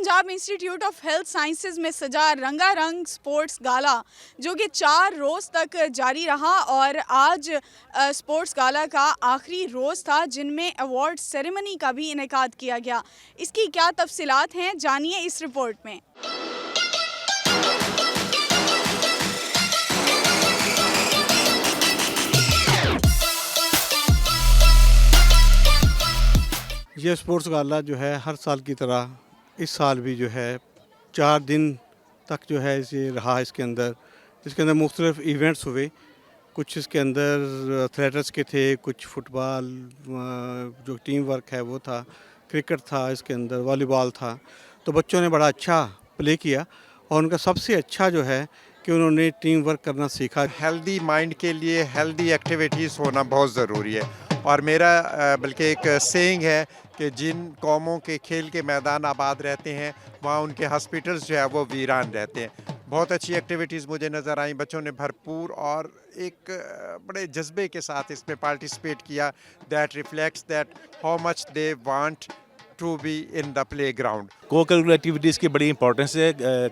Punjab institute of health sciences में सजा रंगारंग स्पोर्ट्स गाला जो कि 4 रोज़ तक जारी रहा और आज स्पोर्ट्स गाला का आखिरी रोज़ था जिनमें अवार्ड सेरेमनी का भी इनेकाद किया गया। इसकी क्या तफसीलात हैं जानिए इस रिपोर्ट में। ये स्पोर्ट्स गाला जो है हर साल की तरह इस साल भी जो है 4 दिन तक जो है ये रहा। इसके अंदर मुख्तलिफ इवेंट्स हुए। कुछ इसके अंदर एथलेटिक्स के थे, कुछ फुटबॉल जो टीम वर्क है वो था, क्रिकेट था, इसके अंदर वॉलीबॉल था। तो बच्चों ने बड़ा अच्छा प्ले किया और उनका सबसे अच्छा जो है कि उन्होंने टीम वर्क करना सीखा। हेल्दी माइंड के लिए हेल्दी एक्टिविटीज़ होना बहुत ज़रूरी है और मेरा बल्कि एक सेइंग है कि जिन कौमों के खेल के मैदान आबाद रहते हैं वहाँ उनके हॉस्पिटल्स जो है वो वीरान रहते हैं। बहुत अच्छी एक्टिविटीज़ मुझे नज़र आई। बच्चों ने भरपूर और एक बड़े जज्बे के साथ इसमें पार्टिसिपेट किया। That reflects that how much they want to be in the playground. Co curricular activities की बड़ी इंपॉर्टेंस है।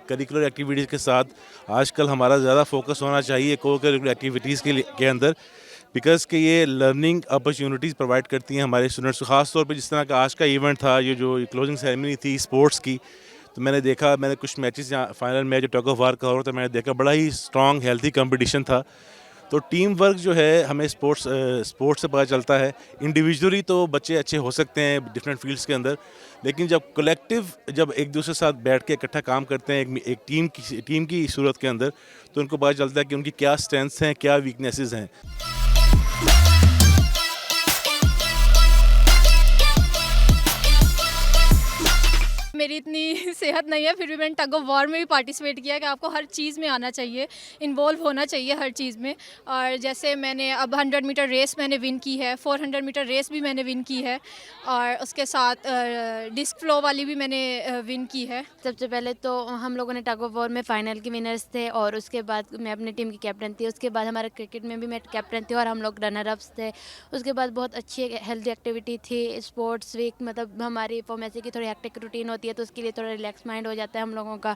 करिकुलर एक्टिविटीज़ के साथ आजकल हमारा ज़्यादा फोकस होना चाहिए को करिकुलर एक्टिविटीज़ के अंदर, बिकॉज़ कि ये लर्निंग अपॉर्चुनिटीज़ प्रोवाइड करती हैं हमारे स्टूडेंट्स को। ख़ास तौर पे जिस तरह का आज का इवेंट था, ये जो क्लोजिंग सेरेमनी थी स्पोर्ट्स की, तो मैंने कुछ मैचेस यहाँ फाइनल मैच जो टग ऑफ वार का हो रहा था, मैंने देखा बड़ा ही स्ट्रॉन्ग हेल्थी कंपटीशन था। तो टीम वर्क जो है हमें स्पोर्ट्स से पता चलता है। इंडिविजुअली तो बच्चे अच्छे हो सकते हैं डिफरेंट फील्ड्स के अंदर, लेकिन जब एक दूसरे के साथ बैठ के इकट्ठा काम करते हैं एक टीम की सूरत के अंदर, तो उनको पता चलता है कि उनकी क्या स्ट्रेंथ्स हैं, क्या वीकनेसेस हैं। मेरी इतनी सेहत नहीं है, फिर भी मैंने टग ऑफ वॉर में भी पार्टिसिपेट किया कि आपको हर चीज़ में आना चाहिए, इन्वॉल्व होना चाहिए हर चीज़ में। और जैसे मैंने अब 100 मीटर रेस मैंने विन की है, 400 मीटर रेस भी मैंने विन की है और उसके साथ डिस्क फ्लो वाली भी मैंने विन की है। सबसे पहले तो हम लोगों ने टग ऑफ वॉर में फ़ाइनल के विनर्स थे और उसके बाद मैं अपनी टीम की कैप्टन थी। उसके बाद हमारे क्रिकेट में भी मैं कैप्टन थी और हम लोग रनर अप्स थे। उसके बाद बहुत अच्छी हेल्दी एक्टिविटी थी स्पोर्ट्स वीक, मतलब हमारी फॉर्मेसी की थोड़ी हेक्टिक रूटीन होती है तो उसके लिए थोड़ा रिलैक्स माइंड हो जाता है हम लोगों का।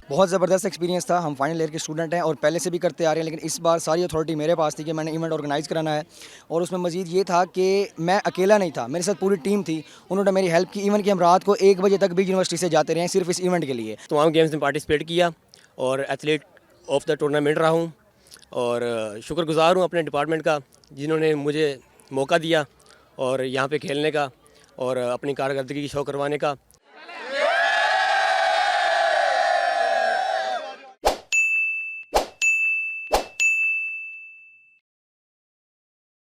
बहुत ज़बरदस्त एक्सपीरियंस था। हम फाइनल ईयर के स्टूडेंट हैं और पहले से भी करते आ रहे हैं, लेकिन इस बार सारी अथॉरिटी मेरे पास थी कि मैंने इवेंट ऑर्गेनाइज़ कराना है। और उसमें मज़ीद ये था कि मैं अकेला नहीं था, मेरे साथ पूरी टीम थी, उन्होंने मेरी हेल्प की। इवन कि हम रात को 1 बजे तक भी यूनिवर्सिटी से जाते रहे हैं सिर्फ इस इवेंट के लिए। तमाम गेम्स में पार्टिसिपेट किया और एथलीट ऑफ द टूर्नामेंट रहा हूँ और शुक्रगुज़ार हूँ अपने डिपार्टमेंट का जिन्होंने मुझे मौका दिया और यहाँ पे खेलने का और अपनी कारकर्दगी की शो करवाने का।